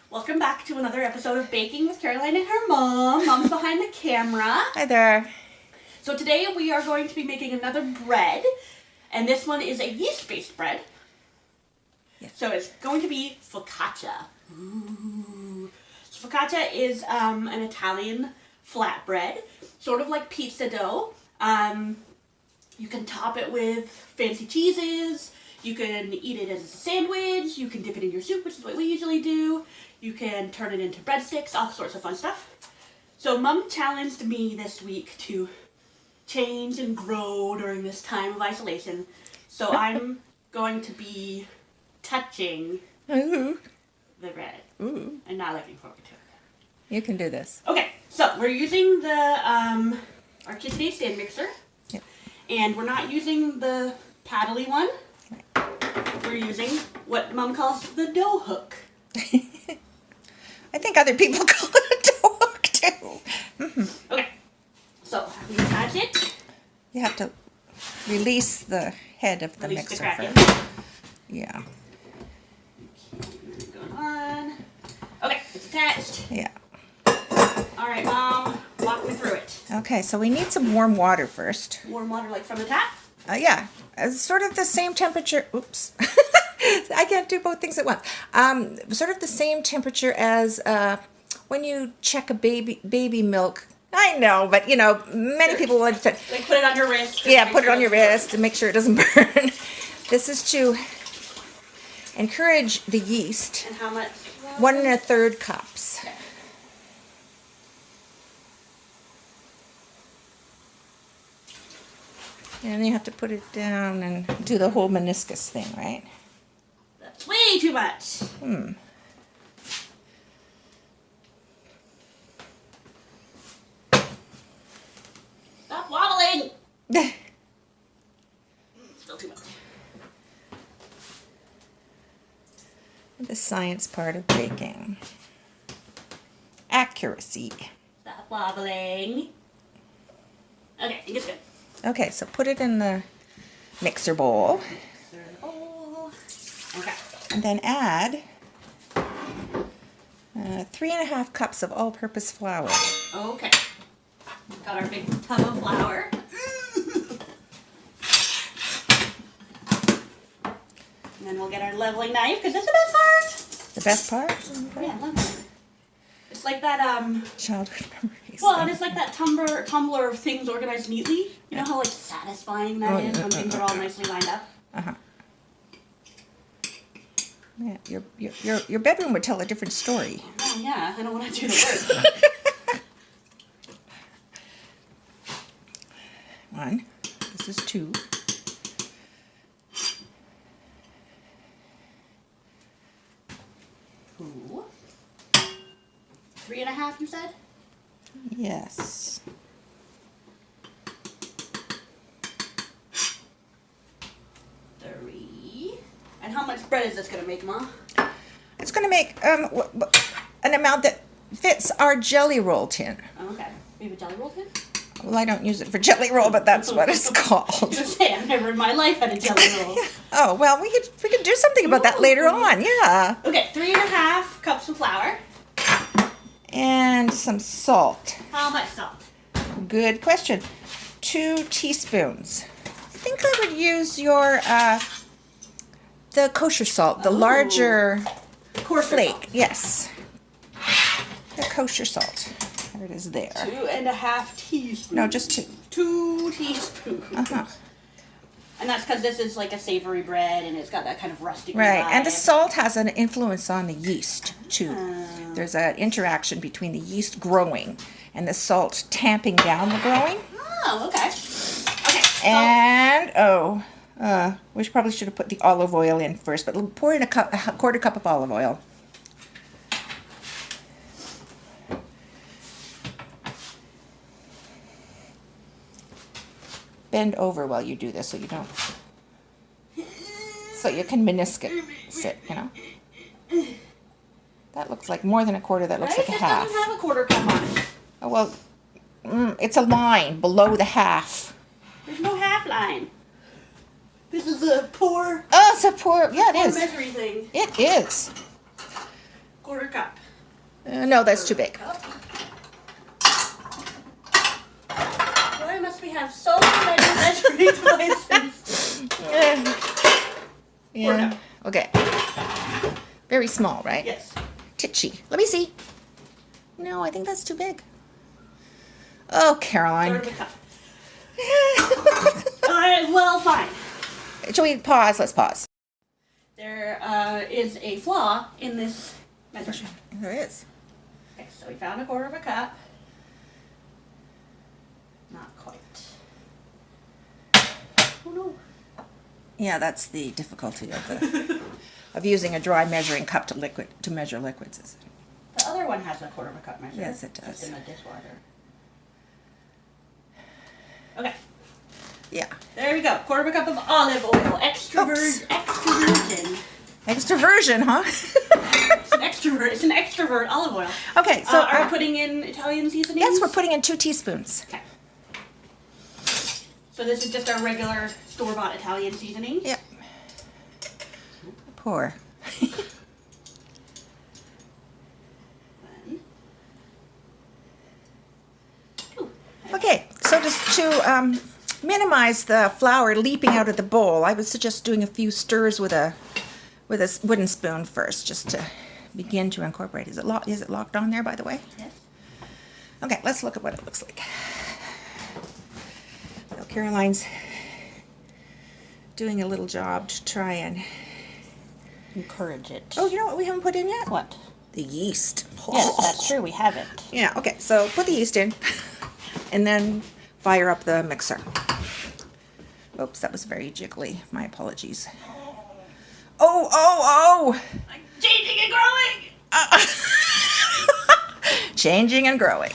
Welcome back to another episode of Baking with Caroline and her mom. Mom's behind the camera. Hi there. So today we are going to be making another bread, and this one is a yeast-based bread. Yes. So it's going to be focaccia. Ooh. So focaccia is an Italian flatbread, sort of like pizza dough. You can top it with fancy cheeses. You can eat it as a sandwich. You can dip it in your soup, which is what we usually do. You can turn it into breadsticks, all sorts of fun stuff. So Mom challenged me this week to change and grow during this time of isolation. So I'm going to be touching Ooh. the bread Ooh. and not looking forward to it. You can do this. Okay, so we're using the our KitchenAid stand mixer. Yep. And we're not using the paddly one. We're using what Mom calls the dough hook. I think other people call it a dog too. Mm-hmm. Okay, so we attach it. You have to release the head of the Release the mixer kraken. first. Yeah. Okay, going on. Okay, it's attached. Yeah. All right, Mom, walk me through it. Okay, so we need some warm water first. Warm water, like from the tap. Yeah, it's sort of the same temperature. Oops. I can't do both things at once. Sort of the same temperature as when you check a baby milk. I know, but you know, many people want to. Like put it on your wrist. Yeah, put it on your wrist and make sure it doesn't burn. This is to encourage the yeast. And how much? 1 1/3 cups. Okay. And you have to put it down and do the whole meniscus thing, right? That's way too much. Stop wobbling. Still too much. The science part of baking. Accuracy. Stop wobbling. Okay, I think it's good. Okay, so put it in the mixer bowl. Okay. And then add 3.5 cups of all-purpose flour. Okay. Got our big tub of flour. And then we'll get our leveling knife, because that's the best part. The best part? Yeah, I love it. It's like that, Childhood memories. well, and it's like that tumbler of things organized neatly. You know how, like, satisfying that is when things are all nicely lined up? Uh-huh. Yeah, your bedroom would tell a different story. Oh, yeah, I don't want to do the work. 1. This is 2. Ooh. 3.5, you said? Yes. 3. And how much bread is this going to make, Ma? It's going to make an amount that fits our jelly roll tin. Oh, okay. We have a jelly roll tin? Well, I don't use it for jelly roll, but that's what it's I called. was gonna say, I've never in my life had a jelly roll. Oh, well, we could do something about that later on. Yeah. Okay, 3.5 cups of flour. And some salt. How much salt? Good question. 2 teaspoons. I think I would use your the kosher salt, the larger Coarser flake. salt. Yes. The kosher salt. There it is there. 2.5 teaspoons. No, just 2. 2 teaspoons. Uh-huh. And that's because this is like a savory bread and it's got that kind of rustic Right. vibe. And the salt has an influence on the yeast, too. There's an interaction between the yeast growing and the salt tamping down the growing. Oh, okay. Okay. So, And, we probably should have put the olive oil in first, but pour in a 1/4 cup of olive oil. Bend over while you do this so you don't, so you can meniscus it, you know. That looks like more than a quarter, that looks like a half. It doesn't have a 1/4 cup on it. Oh, well, it's a line below the half. There's no half line. This is a poor, Oh, it's a poor, yeah, it poor is. measuring thing. It is. 1/4 cup. No, that's too big. Why must we have so many measuring devices? Yeah. Okay. Very small, right? Yes. Titchy. Let me see. No, I think that's too big. Oh, Caroline. 1/4 cup. Alright, well, fine. Shall we pause? Let's pause. There is a flaw in this measurement. There is. Okay, so we found 1/4 cup. Not quite. Oh no. Yeah, that's the difficulty of the of using a dry measuring cup to measure liquids. Is it? The other one has a 1/4 cup measure. Yes, it does. Just in the dishwater. Okay. Yeah. There we go. 1/4 cup of olive oil. Extra virgin. Extroversion, huh? It's an extrovert olive oil. Okay, so are we putting in Italian seasonings? yes, we're putting in 2 teaspoons. Okay. So this is just our regular store-bought Italian seasoning. Yep. Pour. Okay, so just to minimize the flour leaping out of the bowl, I would suggest doing a few stirs with a wooden spoon first, just to begin to incorporate. Is it locked on there, by the way? Yes. Okay, let's look at what it looks like. So Caroline's doing a little job to try and Encourage it. Oh, you know what we haven't put in yet? What? The yeast. Yes, that's true. We haven't. Yeah, okay, so put the yeast in and then fire up the mixer. Oops, that was very jiggly. My apologies. Oh! I'm changing and growing! Changing and growing.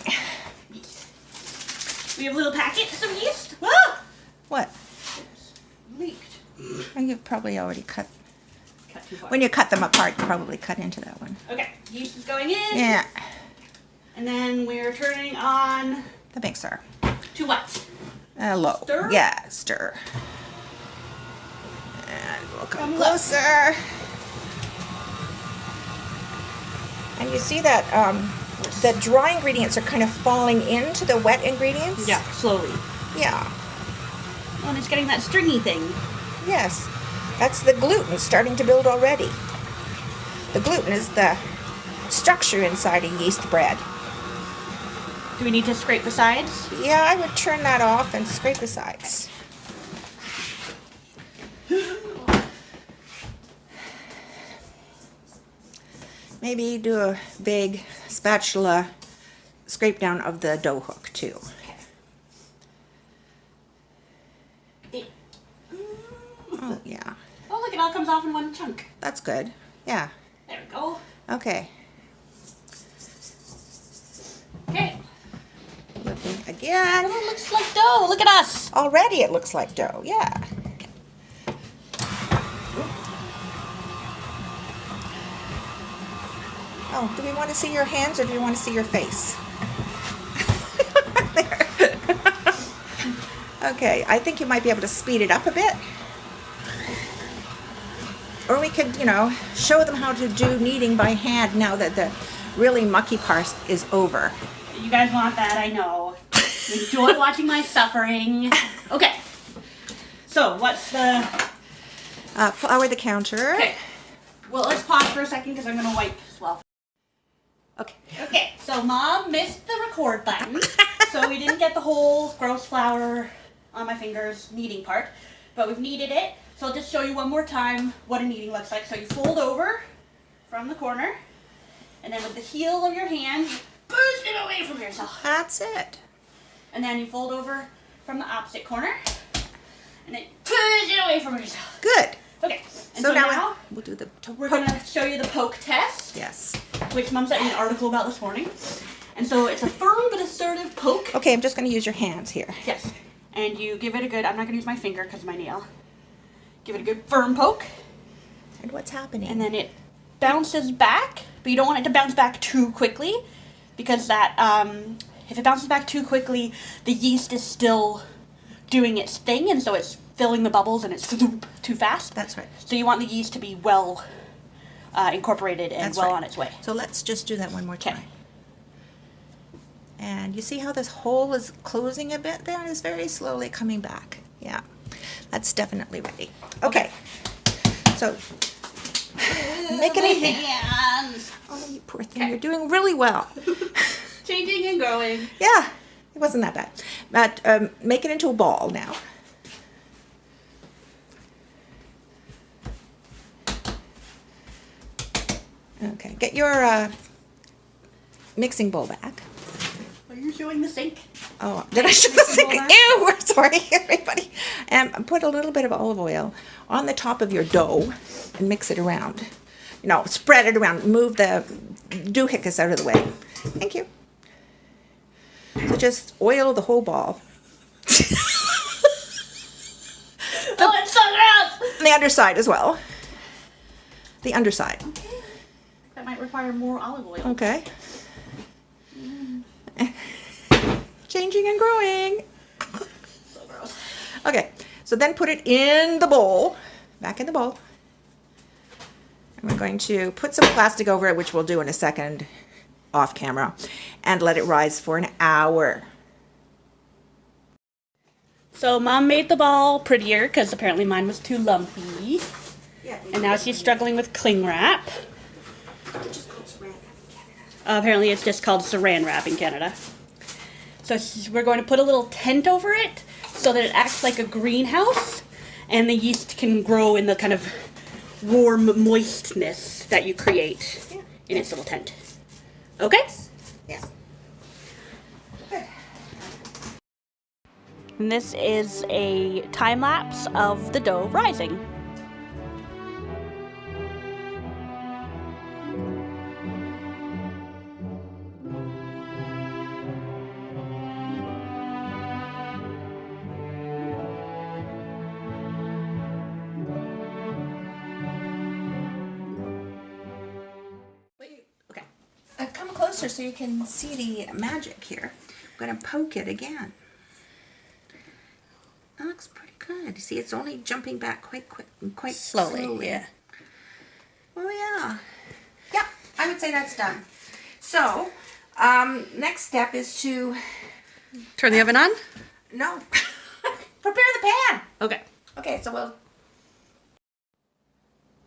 We have little packets of yeast. Ah! What? It's leaked. And you've probably already cut. Cut too far. When you cut them apart, you probably cut into that one. Okay, yeast is going in. Yeah, And then we're turning on the mixer. to what? Low. Stir? Yeah, stir. And we'll come Come closer. And you see that the dry ingredients are kind of falling into the wet ingredients? Yeah, slowly. Yeah. Oh, and it's getting that stringy thing. Yes. That's the gluten starting to build already. The gluten is the structure inside a yeast bread. Do we need to scrape the sides? Yeah, I would turn that off and scrape the sides. Maybe do a big spatula scrape down of the dough hook too. Oh, yeah. Oh, look, it all comes off in one chunk. That's good. Yeah. There we go. Okay. Okay. Looking again. Oh, it looks like dough. Look at us. Already it looks like dough. Yeah. Oh, do we want to see your hands or do we want to see your face? Okay, I think you might be able to speed it up a bit. Or we could, show them how to do kneading by hand now that the really mucky part is over. You guys want that, I know. You enjoy watching my suffering. Okay. So, what's the... Flour the counter. Okay. Well, let's pause for a second because I'm going to wipe as well. Okay. Okay, so Mom missed the record button. So we didn't get the whole gross flour on my fingers kneading part. But we've kneaded it. So I'll just show you one more time what a kneading looks like. So you fold over from the corner. And then with the heel of your hand, push it away from yourself. That's it. And then you fold over from the opposite corner. And then push it away from yourself. Good. Okay. And So now we'll do the we're going to show you the poke test. Yes. Which Mom sent me an article about this morning. And so it's a firm but assertive poke. Okay, I'm just going to use your hands here. Yes. And you give it a good, I'm not going to use my finger because of my nail. Give it a good firm poke. And what's happening? And then it bounces back. But you don't want it to bounce back too quickly. Because that, if it bounces back too quickly, the yeast is still doing its thing. And so it's filling the bubbles and it's too fast. That's right. So you want the yeast to be well incorporated and That's well right. on its way. So let's just do that one more Okay. time. And you see how this hole is closing a bit there? It's very slowly coming back. Yeah, that's definitely ready. Okay, so make it My hands. Oh, you poor thing. You're doing really well. Changing and growing. Yeah, it wasn't that bad. But make it into a ball now. Okay, get your mixing bowl back. Are you showing the sink? Oh, did I show the sink? Ew, we're sorry, everybody. And put a little bit of olive oil on the top of your dough and mix it around. You know, spread it around. Move the doohickeys out of the way. Thank you. So just oil the whole ball. Oh, it's so gross! And the underside as well. The underside. Okay. That might require more olive oil. Okay. Changing and growing. So gross. Okay, so then put it in the bowl, back in the bowl. And we're going to put some plastic over it, which we'll do in a second off camera, and let it rise for an hour. So Mom made the ball prettier because apparently mine was too lumpy. Yeah, And now she's struggling with cling wrap. Apparently it's just called saran wrap in Canada. So we're going to put a little tent over it so that it acts like a greenhouse and the yeast can grow in the kind of warm moistness that you create in its little tent. Okay? Yeah. Good. And this is a time lapse of the dough rising. Okay. Come closer so you can see the magic here. I'm going to poke it again. That looks pretty good. You see, it's only jumping back quite quick, quite slowly. Yeah. Oh yeah. Yeah, I would say that's done. So, next step is to Turn the oven on? no prepare the pan. Okay. Okay, so we'll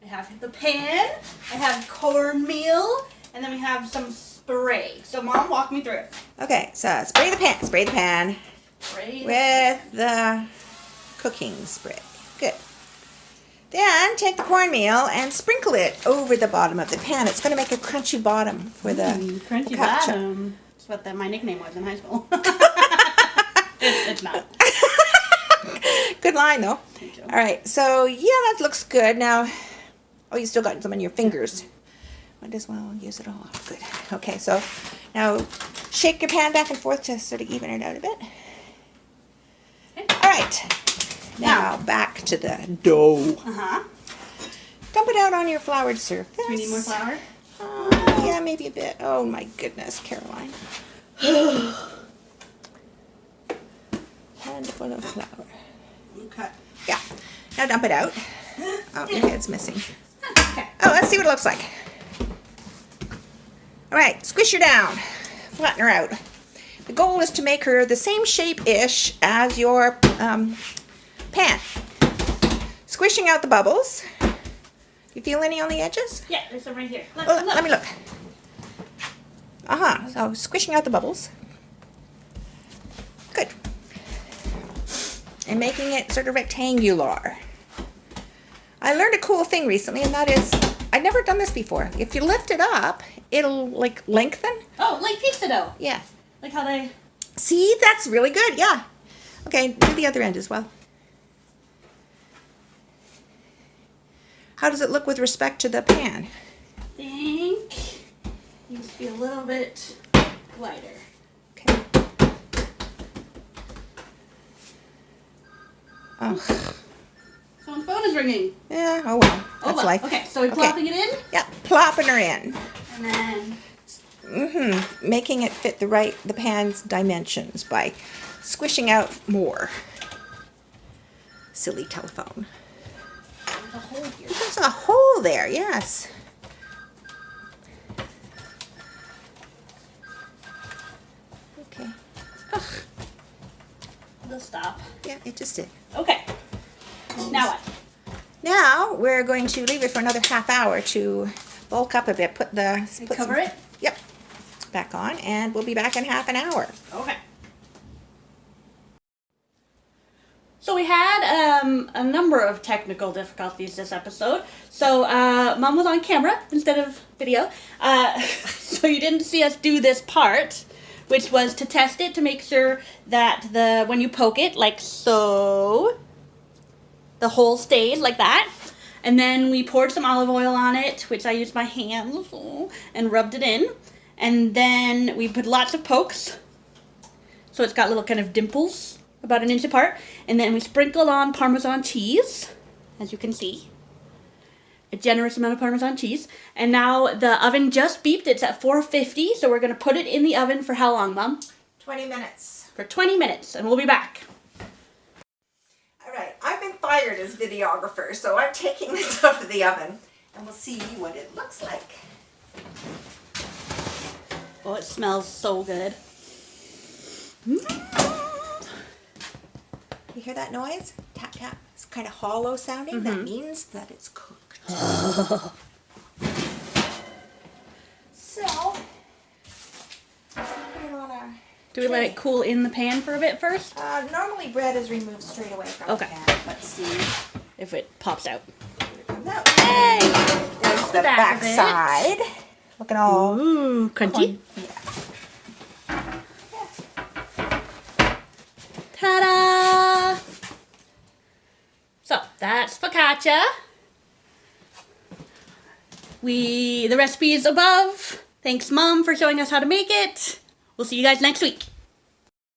I have the pan, I have cornmeal, and then we have some spray. So Mom, walk me through it. okay. So spray the pan. Spray the pan Spray. with the cooking spray. Good. Then take the cornmeal and sprinkle it over the bottom of the pan. It's going to make a crunchy bottom for the Crunchy focaccia. bottom. That's what my nickname was in high school. It's not. Good line though. Thank you. All right. So yeah, that looks good. Now, oh, you still got some on your fingers. Might as well use it all. Good. Okay. So now shake your pan back and forth to sort of even it out a bit. Okay. All right. Now back to the dough. Uh-huh. Dump it out on your floured surface. Do we need more flour? Yeah, maybe a bit. Oh my goodness, Caroline. Handful of flour. Okay. Yeah. Now dump it out. Oh, your head's missing. Okay. Oh, let's see what it looks like. All right, squish her down. Flatten her out. The goal is to make her the same shape-ish as your pan. Squishing out the bubbles. You feel any on the edges? Yeah, there's some right here. Look, Oh, look. let me look. Uh-huh. So squishing out the bubbles. Good. And making it sort of rectangular. I learned a cool thing recently, and that is, I'd never done this before. If you lift it up, it'll like lengthen. Oh, like pizza dough. Yeah. Like how they... See, that's really good. Yeah. Okay, do the other end as well. How does it look with respect to the pan? I think needs to be a little bit wider. Okay. Oh, Someone's phone is ringing. yeah. Oh well. Oh, That's well. life. Okay, so we're Okay. plopping it in, Yeah, plopping her in. and then Making it fit the pan's dimensions by squishing out more. Silly telephone. there's a hole here. There's a hole there, yes. stop. Yeah, it just did. Okay. Now what? Now we're going to leave it for another half hour to bulk up a bit. Cover it? Yep. Back on, and we'll be back in half an hour. Okay. So we had a number of technical difficulties this episode. So Mom was on camera instead of video. So you didn't see us do this part, which was to test it to make sure that when you poke it, like so, the hole stayed like that. And then we poured some olive oil on it, which I used my hands and rubbed it in. And then we put lots of pokes. So it's got little kind of dimples about 1 inch apart. And then we sprinkled on Parmesan cheese, as you can see. A generous amount of Parmesan cheese. And now the oven just beeped. It's at 450. So we're going to put it in the oven for how long, Mom? 20 minutes. For 20 minutes. And we'll be back. Alright, I've been fired as videographer, so I'm taking this out of the oven. And we'll see what it looks like. Oh, it smells so good. You hear that noise? Tap, tap. It's kind of hollow sounding. That means that it's cooked. So, put it on our Do we let it cool in the pan for a bit first? normally bread is removed straight away from the pan. Let's see if it pops out. that. Hey! There's the back side. Looking all Crunchy. Yeah. Ta-da! So, that's focaccia. The recipe is above. Thanks, Mom, for showing us how to make it. We'll see you guys next week.